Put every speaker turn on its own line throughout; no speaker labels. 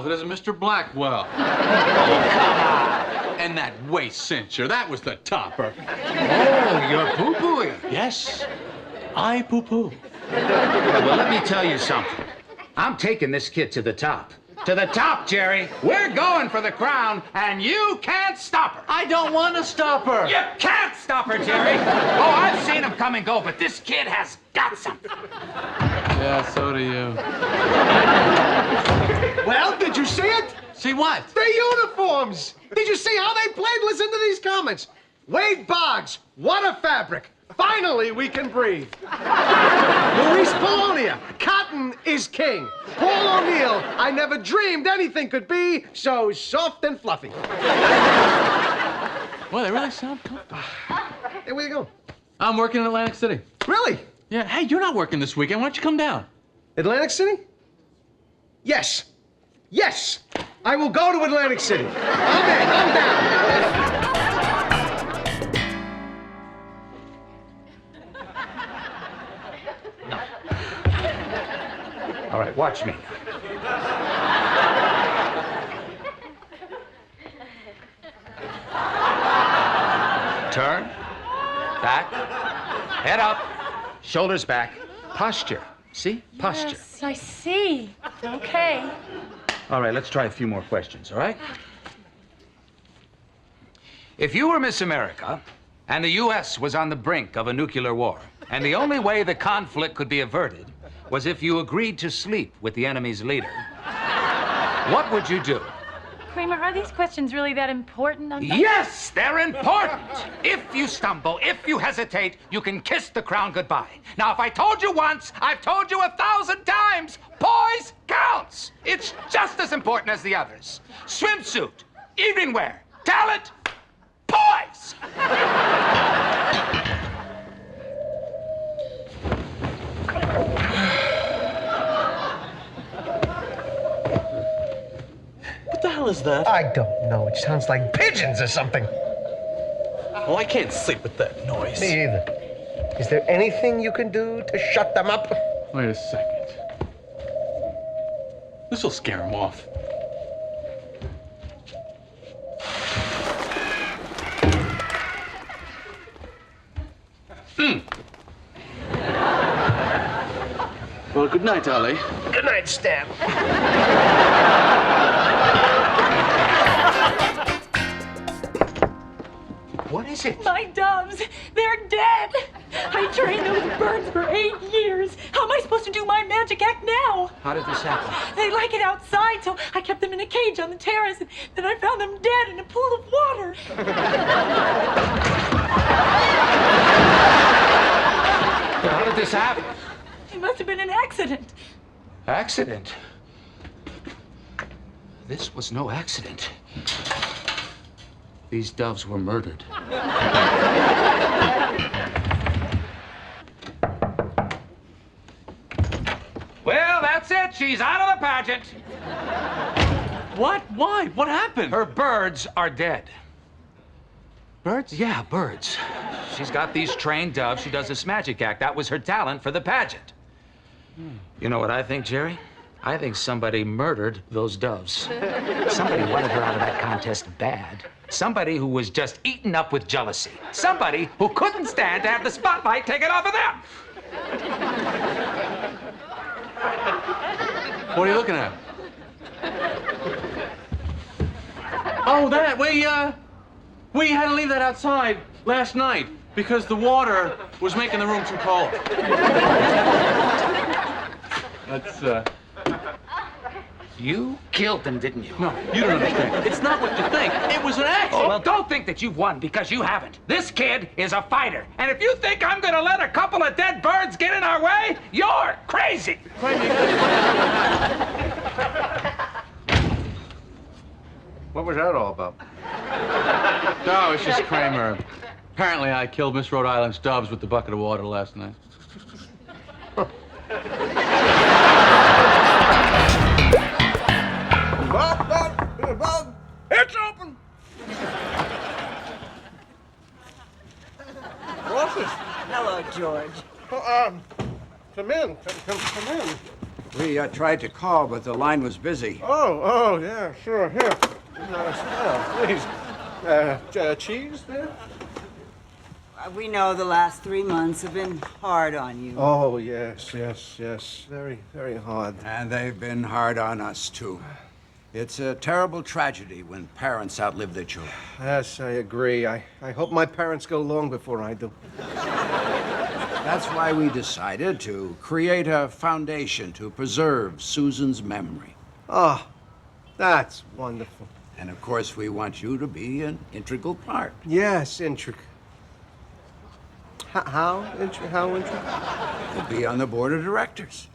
velvet as Mr. Blackwell.
Oh, come on.
And that waist cincher, that was the topper.
Oh, you're poo-pooing.
Yes, I poo-poo.
Well, let me tell you something. I'm taking this kid to the top. To the top, Jerry. We're going for the crown, and you can't stop her.
I don't want to stop her.
You can't stop her, Jerry. Oh, I've seen him come and go, but this kid has got something.
Yeah, so do you.
Well, did you see it?
See what?
Their uniforms! Did you see how they played? Listen to these comments. Wade Boggs, what a fabric. Finally, we can breathe. Luis Polonia, cotton is king. Paul O'Neill, I never dreamed anything could be so soft and fluffy.
Well, they really sound comfortable.
Hey, where you going?
I'm working in Atlantic City.
Really?
Yeah, hey, you're not working this weekend. Why don't you come down?
Atlantic City? Yes. Yes, I will go to Atlantic City. I'm down.
All right, watch me. Turn. Back. Head up. Shoulders back. Posture. See? Posture.
Yes, I see. Okay.
All right, let's try a few more questions, all right? If you were Miss America, and the U.S. was on the brink of a nuclear war, and the only way the conflict could be averted was if you agreed to sleep with the enemy's leader, what would you do?
Kramer, are these questions really that important?
Yes, they're important. If you stumble, if you hesitate, you can kiss the crown goodbye. Now, if I told you once, I've told you 1,000 times. Poise counts. It's just as important as the others. Swimsuit, evening wear, talent, poise.
What the hell is that?
I don't know. It sounds like pigeons or something.
Well, I can't sleep with that noise.
Me either. Is there anything you can do to shut them up?
Wait a second. This'll scare him off. Well, good night, Ollie.
Good night, Stan.
What is it?
My doves, they're dead. I trained those birds for 8 years. How am I supposed to do my magic act now?
How did this happen?
They like it outside, so I kept them in a cage on the terrace, and then I found them dead in a pool of water.
How did this happen?
It must have been an accident.
Accident? This was no accident. These doves were murdered. Well, that's it. She's out of the pageant.
What? Why? What happened?
Her birds are dead. Birds? Yeah, birds. She's got these trained doves. She does this magic act. That was her talent for the pageant. You know what I think, Jerry? I think somebody murdered those doves. Somebody wanted her out of that contest bad. Somebody who was just eaten up with jealousy. Somebody who couldn't stand to have the spotlight taken off of them.
What are you looking at? Oh, that. We had to leave that outside last night because the water was making the room too cold. That's,
You killed them, didn't you?
No, you don't understand. It's not what you think. It was an accident.
Oh, well, don't think that you've won because you haven't. This kid is a fighter. And if you think I'm going to let a couple of dead birds get in our way, you're crazy.
What was that all about?
No, it's just Kramer. Apparently, I killed Miss Rhode Island's doves with the bucket of water last night.
Bob, it's open. Bosses.
Hello, George.
Come in. Come in.
We tried to call, but the line was busy.
Oh, yeah, sure. Here. Please. Cheese there?
We know the last 3 months have been hard on you.
Oh, yes. Very, very hard.
And they've been hard on us, too. It's a terrible tragedy when parents outlive their children.
Yes, I agree. I hope my parents go long before I do.
That's why we decided to create a foundation to preserve Susan's memory.
Oh, that's wonderful.
And of course, we want you to be an integral part.
Yes, Eccentric. How Eccentric?
You'll be on the board of directors.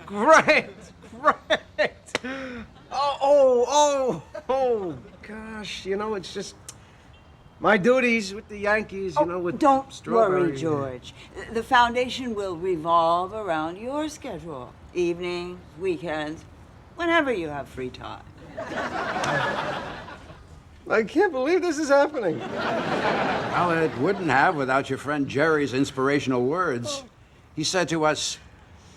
Great! Oh, gosh, it's just my duties with the Yankees, with
Don't
Strawberry.
worry, George. The foundation will revolve around your schedule. Evenings, weekends, whenever you have free time.
I can't believe this is happening.
Well, it wouldn't have without your friend Jerry's inspirational words. He said to us,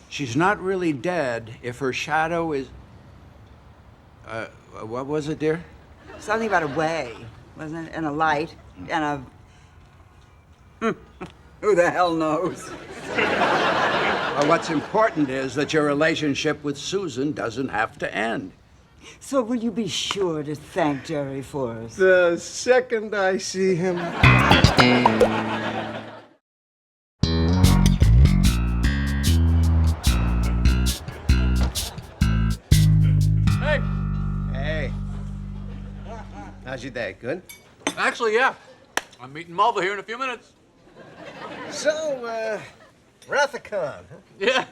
she's not really dead if her shadow is... what was it, dear?
Something about a way, wasn't it? And a light, and a... Who the hell knows?
Well, what's important is that your relationship with Susan doesn't have to end.
So will you be sure to thank Jerry for us?
The second I see him. Hey. How's your day? Good?
Actually, yeah. I'm meeting Mulva here in a few minutes.
So, Rathacon, huh?
Yeah.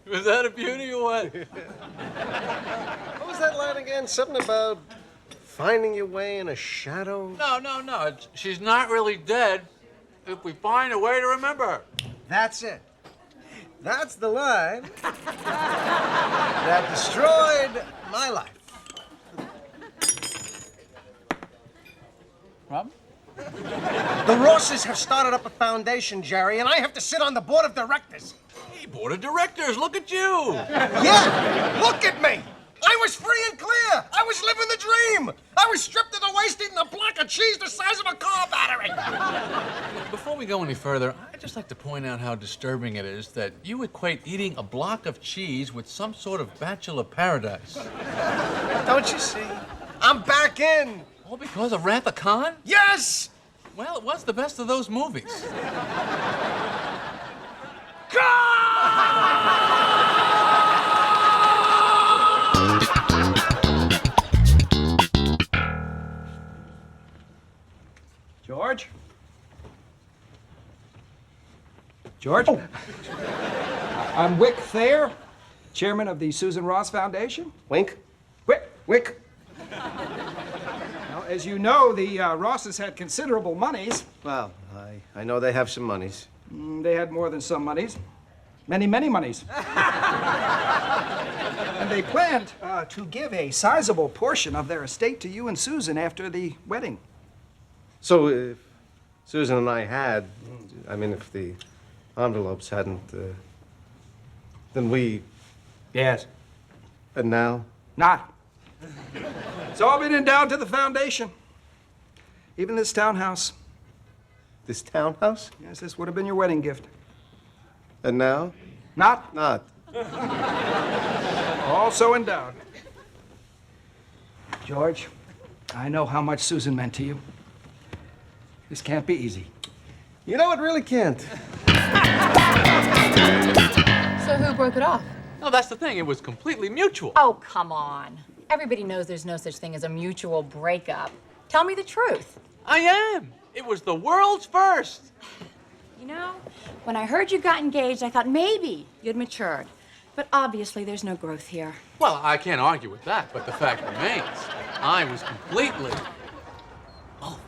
Was that a beauty or what?
What was that line again? Something about finding your way in a shadow?
No. She's not really dead if we find a way to remember her.
That's it. That's the line that destroyed my life.
Rob?
The Rosses have started up a foundation, Jerry, and I have to sit on the board of directors.
Hey, board of directors, look at you.
Yeah, look at me. I was free and clear. I was living the dream. I was stripped to the waist eating a block of cheese the size of a car battery.
Before we go any further, I'd just like to point out how disturbing it is that you equate eating a block of cheese with some sort of bachelor paradise.
Don't you see? I'm back in.
All because of Rathacon?
Yes!
Well, it was the best of those movies.
George? George?
Oh. I'm Wick Thayer, chairman of the Susan Ross Foundation.
Wink.
Wick. Now, as you know, the Rosses had considerable monies.
Well, I know they have some monies.
They had more than some monies. Many monies. And they planned to give a sizable portion of their estate to you and Susan after the wedding.
So if Susan and I had, if the envelopes hadn't, then we...
Yes.
And now?
Not. It's all been endowed to the foundation. Even this townhouse.
This townhouse?
Yes, this would have been your wedding gift.
And now?
Not.
Not.
Also endowed. George, I know how much Susan meant to you. This can't be easy.
You know, it really can't.
So who broke it off?
No, that's the thing. It was completely mutual.
Oh, come on. Everybody knows there's no such thing as a mutual breakup. Tell me the truth.
I am. It was the world's first.
You know, when I heard you got engaged, I thought maybe you'd matured. But obviously, there's no growth here.
Well, I can't argue with that, but the fact remains, I was completely... Oh.